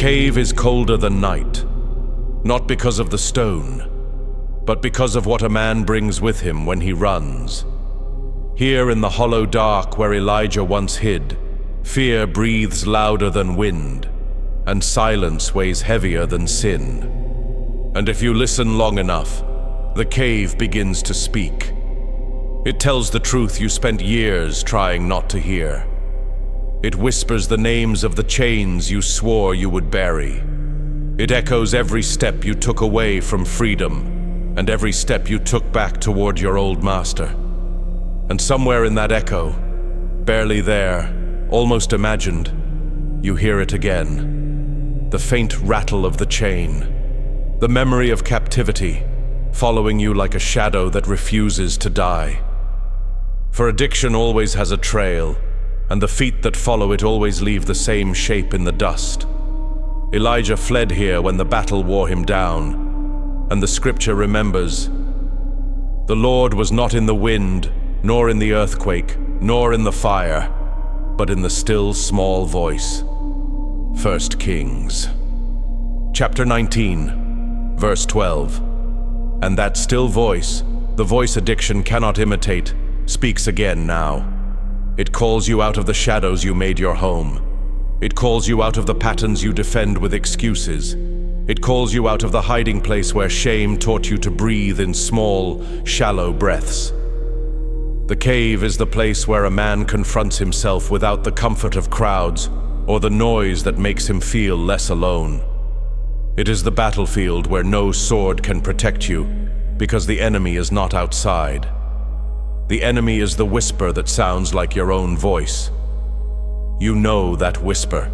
cave is colder than night, not because of the stone, but because of what a man brings with him when he runs. Here in the hollow dark where Elijah once hid, fear breathes louder than wind, and silence weighs heavier than sin. And if you listen long enough, the cave begins to speak. It tells the truth you spent years trying not to hear. It whispers the names of the chains you swore you would bury. It echoes every step you took away from freedom, and every step you took back toward your old master. And somewhere in that echo, barely there, almost imagined, you hear it again. The faint rattle of the chain. The memory of captivity, following you like a shadow that refuses to die. For addiction always has a trail, and the feet that follow it always leave the same shape in the dust. Elijah fled here when the battle wore him down, and the scripture remembers, "The Lord was not in the wind, nor in the earthquake, nor in the fire, but in the still small voice." 1 Kings. Chapter 19, verse 12. And that still voice, the voice addiction cannot imitate, speaks again now. It calls you out of the shadows you made your home. It calls you out of the patterns you defend with excuses. It calls you out of the hiding place where shame taught you to breathe in small, shallow breaths. The cave is the place where a man confronts himself without the comfort of crowds or the noise that makes him feel less alone. It is the battlefield where no sword can protect you because the enemy is not outside. The enemy is the whisper that sounds like your own voice. You know that whisper.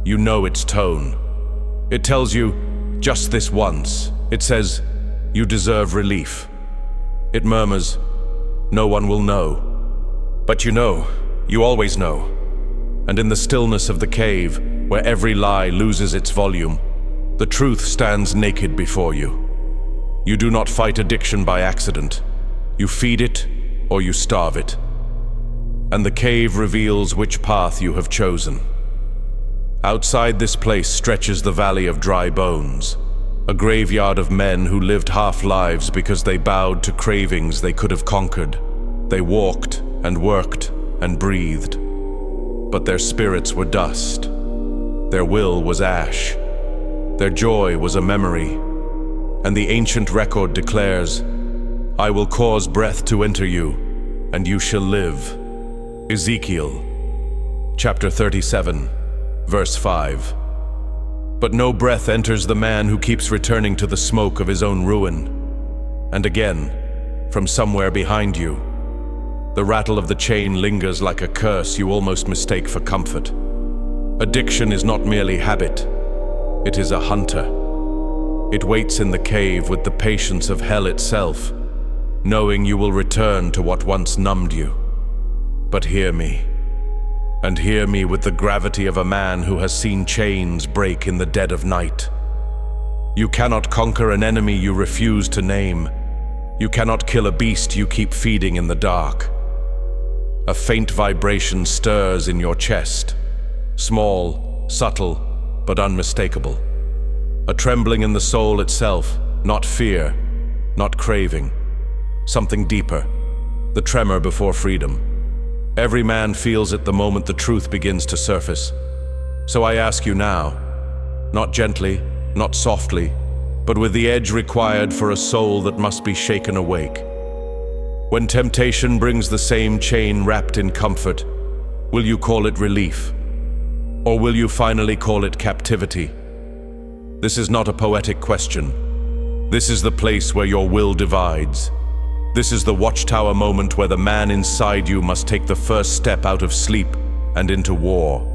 You know its tone. It tells you, just this once. It says, you deserve relief. It murmurs, no one will know. But you know, you always know. And in the stillness of the cave, where every lie loses its volume, the truth stands naked before you. You do not fight addiction by accident. You feed it, or you starve it. And the cave reveals which path you have chosen. Outside this place stretches the valley of dry bones, a graveyard of men who lived half-lives because they bowed to cravings they could have conquered. They walked and worked and breathed, but their spirits were dust. Their will was ash. Their joy was a memory. And the ancient record declares, I will cause breath to enter you, and you shall live. Ezekiel, chapter 37, verse 5. But no breath enters the man who keeps returning to the smoke of his own ruin. And again, from somewhere behind you, the rattle of the chain lingers like a curse you almost mistake for comfort. Addiction is not merely habit, it is a hunter. It waits in the cave with the patience of hell itself, knowing you will return to what once numbed you. But hear me, and hear me with the gravity of a man who has seen chains break in the dead of night. You cannot conquer an enemy you refuse to name. You cannot kill a beast you keep feeding in the dark. A faint vibration stirs in your chest, small, subtle, but unmistakable. A trembling in the soul itself, not fear, not craving. Something deeper, the tremor before freedom. Every man feels it the moment the truth begins to surface. So I ask you now, not gently, not softly, but with the edge required for a soul that must be shaken awake. When temptation brings the same chain wrapped in comfort, will you call it relief? Or will you finally call it captivity? This is not a poetic question. This is the place where your will divides. This is the watchtower moment where the man inside you must take the first step out of sleep and into war.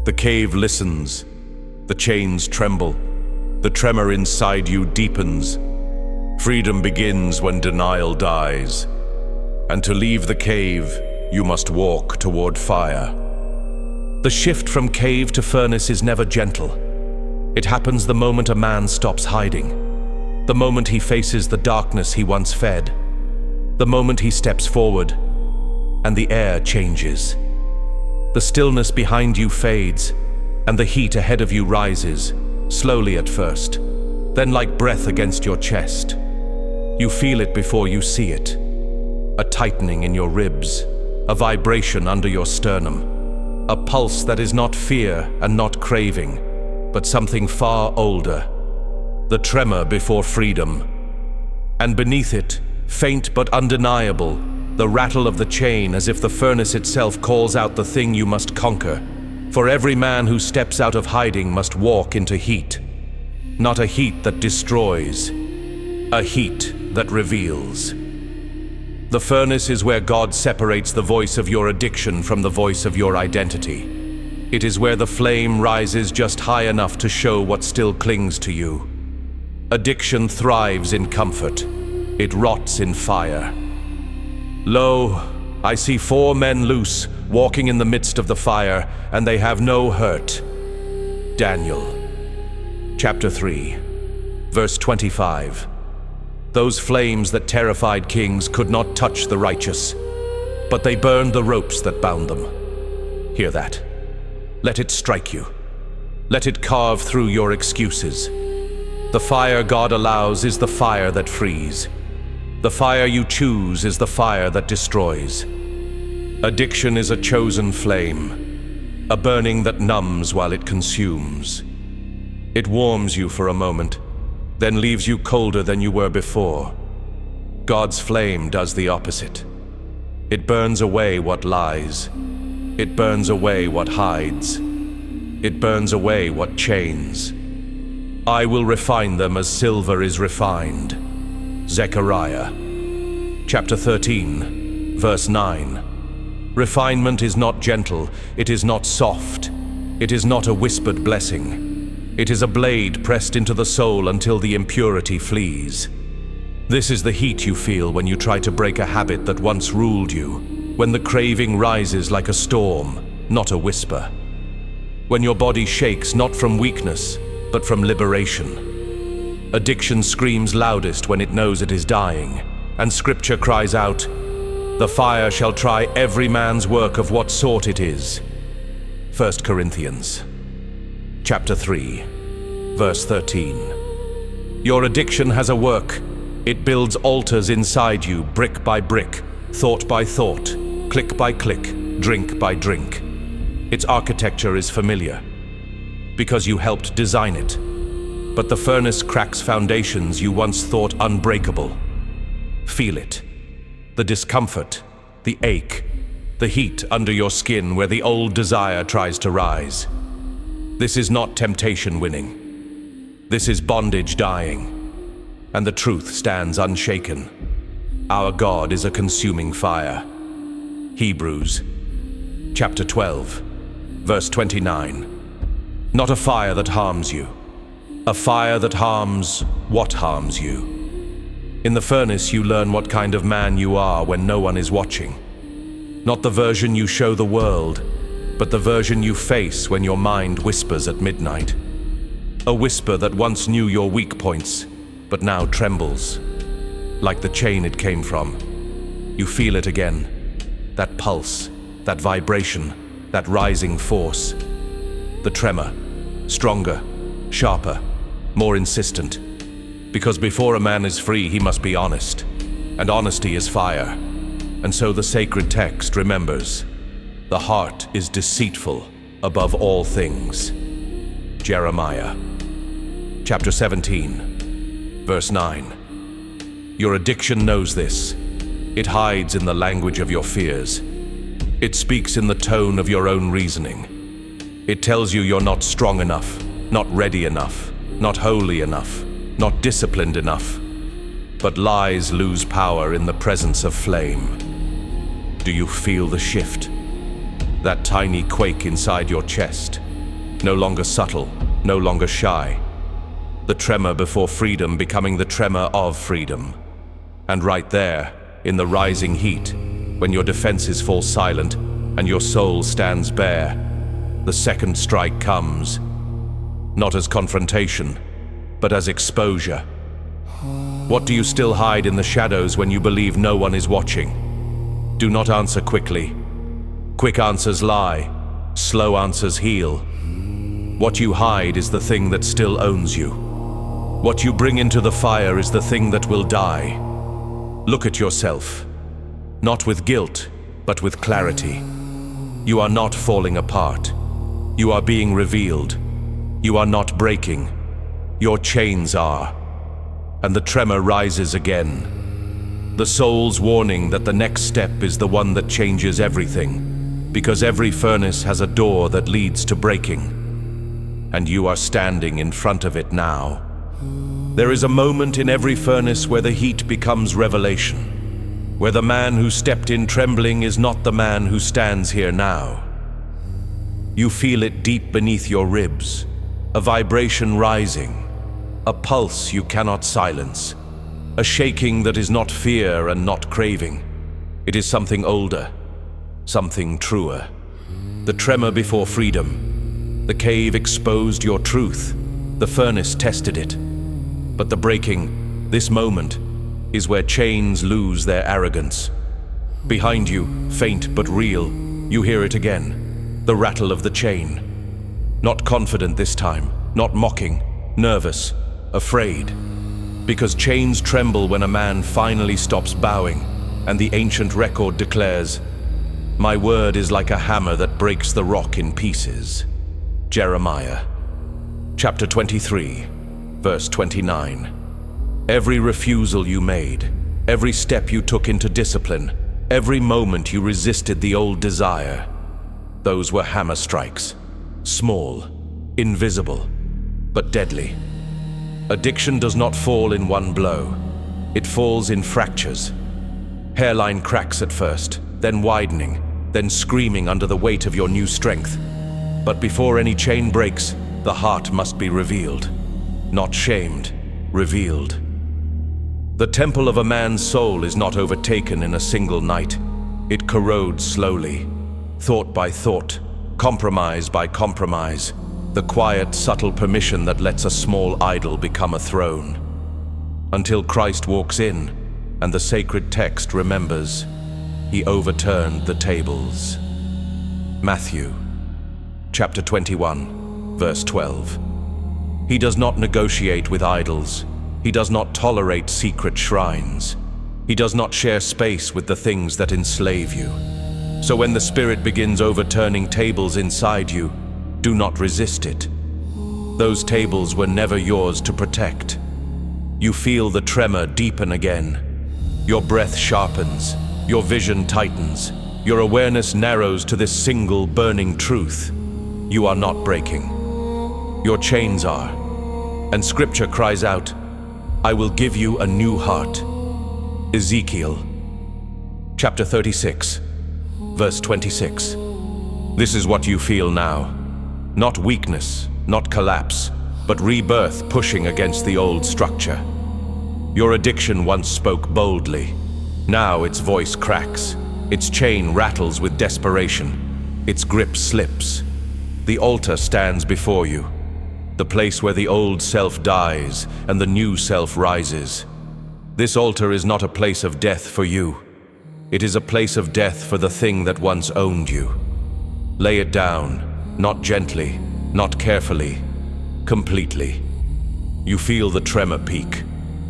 The cave listens. The chains tremble. The tremor inside you deepens. Freedom begins when denial dies. And to leave the cave, you must walk toward fire. The shift from cave to furnace is never gentle. It happens the moment a man stops hiding. The moment he faces the darkness he once fed. The moment he steps forward, and the air changes. The stillness behind you fades, and the heat ahead of you rises, slowly at first, then like breath against your chest. You feel it before you see it. A tightening in your ribs, a vibration under your sternum, a pulse that is not fear and not craving, but something far older. The tremor before freedom. And beneath it, faint but undeniable, the rattle of the chain as if the furnace itself calls out the thing you must conquer. For every man who steps out of hiding must walk into heat. Not a heat that destroys, a heat that reveals. The furnace is where God separates the voice of your addiction from the voice of your identity. It is where the flame rises just high enough to show what still clings to you. Addiction thrives in comfort. It rots in fire. Lo, I see 4 men loose, walking in the midst of the fire, and they have no hurt. Daniel, chapter 3, verse 25. Those flames that terrified kings could not touch the righteous, but they burned the ropes that bound them. Hear that. Let it strike you. Let it carve through your excuses. The fire God allows is the fire that frees. The fire you choose is the fire that destroys. Addiction is a chosen flame, a burning that numbs while it consumes. It warms you for a moment, then leaves you colder than you were before. God's flame does the opposite. It burns away what lies. It burns away what hides. It burns away what chains. I will refine them as silver is refined. Zechariah, chapter 13, verse 9. Refinement is not gentle, it is not soft, it is not a whispered blessing. It is a blade pressed into the soul until the impurity flees. This is the heat you feel when you try to break a habit that once ruled you, when the craving rises like a storm, not a whisper. When your body shakes not from weakness, but from liberation. Addiction screams loudest when it knows it is dying, and Scripture cries out, "The fire shall try every man's work of what sort it is." 1 Corinthians, chapter 3, verse 13. Your addiction has a work. It builds altars inside you, brick by brick, thought by thought, click by click, drink by drink. Its architecture is familiar, because you helped design it. But the furnace cracks foundations you once thought unbreakable. Feel it. The discomfort, the ache, the heat under your skin where the old desire tries to rise. This is not temptation winning. This is bondage dying. And the truth stands unshaken. Our God is a consuming fire. Hebrews, chapter 12, verse 29. Not a fire that harms you. A fire that harms what harms you. In the furnace you learn what kind of man you are when no one is watching. Not the version you show the world, but the version you face when your mind whispers at midnight. A whisper that once knew your weak points, but now trembles. Like the chain it came from. You feel it again. That pulse, that vibration, that rising force. The tremor, stronger, sharper, more insistent. Because before a man is free, he must be honest. And honesty is fire. And so the sacred text remembers, the heart is deceitful above all things. Jeremiah, chapter 17, verse 9. Your addiction knows this. It hides in the language of your fears. It speaks in the tone of your own reasoning. It tells you you're not strong enough, not ready enough, not holy enough, not disciplined enough. But lies lose power in the presence of flame. Do you feel the shift? That tiny quake inside your chest. No longer subtle, no longer shy. The tremor before freedom becoming the tremor of freedom. And right there, in the rising heat, when your defenses fall silent and your soul stands bare, the second strike comes, not as confrontation, but as exposure. What do you still hide in the shadows when you believe no one is watching? Do not answer quickly. Quick answers lie, slow answers heal. What you hide is the thing that still owns you. What you bring into the fire is the thing that will die. Look at yourself, not with guilt, but with clarity. You are not falling apart. You are being revealed. You are not breaking. Your chains are. And the tremor rises again. The soul's warning that the next step is the one that changes everything, because every furnace has a door that leads to breaking. And you are standing in front of it now. There is a moment in every furnace where the heat becomes revelation, where the man who stepped in trembling is not the man who stands here now. You feel it deep beneath your ribs, a vibration rising, a pulse you cannot silence, a shaking that is not fear and not craving. It is something older, something truer. The tremor before freedom. The cave exposed your truth. The furnace tested it. But the breaking, this moment, is where chains lose their arrogance. Behind you, faint but real, you hear it again, the rattle of the chain. Not confident this time, not mocking, nervous, afraid. Because chains tremble when a man finally stops bowing, and the ancient record declares, "My word is like a hammer that breaks the rock in pieces." Jeremiah, chapter 23. Verse 29. Every refusal you made, every step you took into discipline, every moment you resisted the old desire, those were hammer strikes. Small, invisible, but deadly. Addiction does not fall in one blow. It falls in fractures. Hairline cracks at first, then widening, then screaming under the weight of your new strength. But before any chain breaks, the heart must be revealed. Not shamed, revealed. The temple of a man's soul is not overtaken in a single night. It corrodes slowly, thought by thought, compromise by compromise, the quiet, subtle permission that lets a small idol become a throne. Until Christ walks in, and the sacred text remembers, he overturned the tables. Matthew, chapter 21, verse 12. He does not negotiate with idols. He does not tolerate secret shrines. He does not share space with the things that enslave you. So when the Spirit begins overturning tables inside you, do not resist it. Those tables were never yours to protect. You feel the tremor deepen again. Your breath sharpens. Your vision tightens. Your awareness narrows to this single burning truth. You are not breaking. Your chains are. And Scripture cries out, "I will give you a new heart." Ezekiel, chapter 36, verse 26. This is what you feel now. Not weakness, not collapse, but rebirth pushing against the old structure. Your addiction once spoke boldly. Now its voice cracks. Its chain rattles with desperation. Its grip slips. The altar stands before you. The place where the old self dies and the new self rises. This altar is not a place of death for you. It is a place of death for the thing that once owned you. Lay it down, not gently, not carefully, completely. You feel the tremor peak,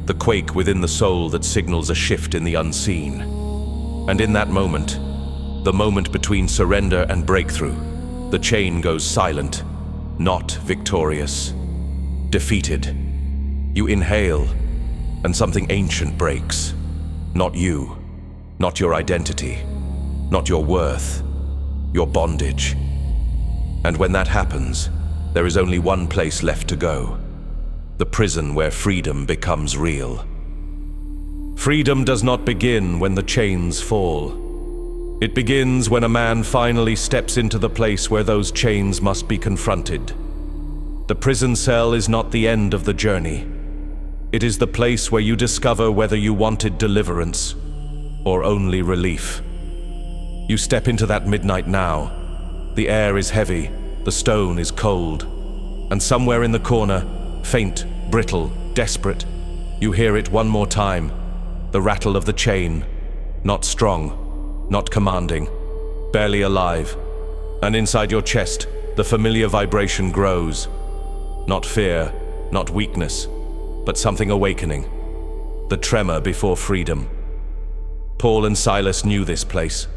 the quake within the soul that signals a shift in the unseen. And in that moment, the moment between surrender and breakthrough, the chain goes silent. Not victorious. Defeated. You inhale, and something ancient breaks. Not you. Not your identity. Not your worth. Your bondage. And when that happens, there is only one place left to go. The prison where freedom becomes real. Freedom does not begin when the chains fall. It begins when a man finally steps into the place where those chains must be confronted. The prison cell is not the end of the journey. It is the place where you discover whether you wanted deliverance or only relief. You step into that midnight now. The air is heavy, the stone is cold, and somewhere in the corner, faint, brittle, desperate, you hear it one more time, the rattle of the chain, not strong, not commanding, barely alive, and inside your chest, the familiar vibration grows. Not fear, not weakness, but something awakening. The tremor before freedom. Paul and Silas knew this place.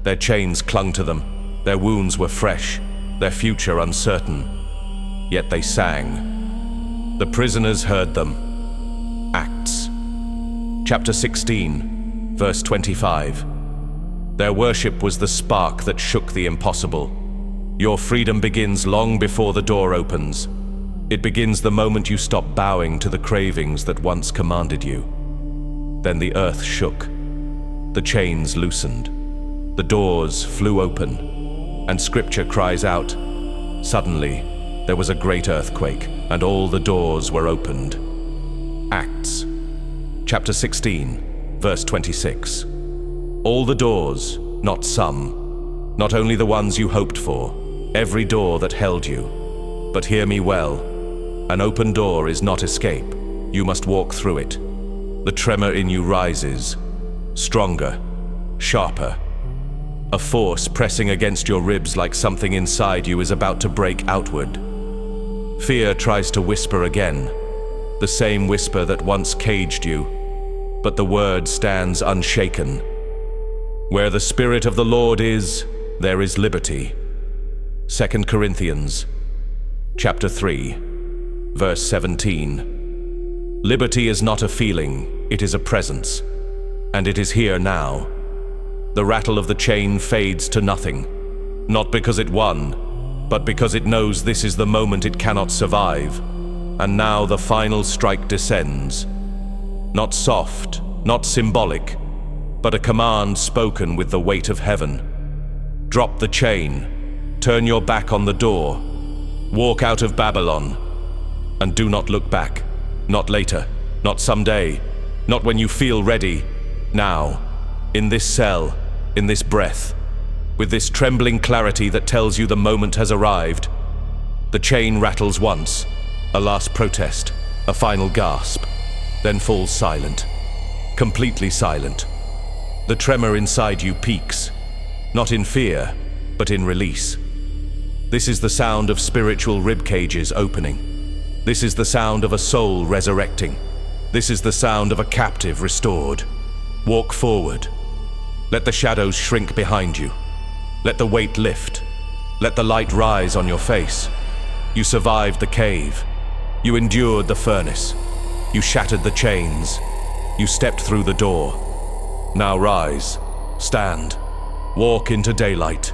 Their chains clung to them. Their wounds were fresh, their future uncertain. Yet they sang. The prisoners heard them. Acts. Chapter 16, verse 25. Their worship was the spark that shook the impossible. Your freedom begins long before the door opens. It begins the moment you stop bowing to the cravings that once commanded you. Then the earth shook. The chains loosened. The doors flew open. And Scripture cries out, suddenly there was a great earthquake, and all the doors were opened. Acts. Chapter 16, verse 26. All the doors, not some. Not only the ones you hoped for, every door that held you. But hear me well. An open door is not escape. You must walk through it. The tremor in you rises, stronger, sharper. A force pressing against your ribs like something inside you is about to break outward. Fear tries to whisper again, the same whisper that once caged you, but the word stands unshaken. Where the Spirit of the Lord is, there is liberty. 2 Corinthians, chapter 3, verse 17. Liberty is not a feeling, it is a presence, and it is here now. The rattle of the chain fades to nothing, not because it won, but because it knows this is the moment it cannot survive. And now the final strike descends. Not soft, not symbolic, but a command spoken with the weight of heaven. Drop the chain, turn your back on the door, walk out of Babylon, and do not look back. Not later, not someday, not when you feel ready. Now, in this cell, in this breath, with this trembling clarity that tells you the moment has arrived. The chain rattles once, a last protest, a final gasp, then falls silent, completely silent. The tremor inside you peaks, not in fear, but in release. This is the sound of spiritual rib cages opening. This is the sound of a soul resurrecting. This is the sound of a captive restored. Walk forward. Let the shadows shrink behind you. Let the weight lift. Let the light rise on your face. You survived the cave. You endured the furnace. You shattered the chains. You stepped through the door. Now rise, stand, walk into daylight.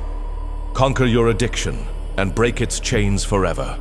Conquer your addiction and break its chains forever.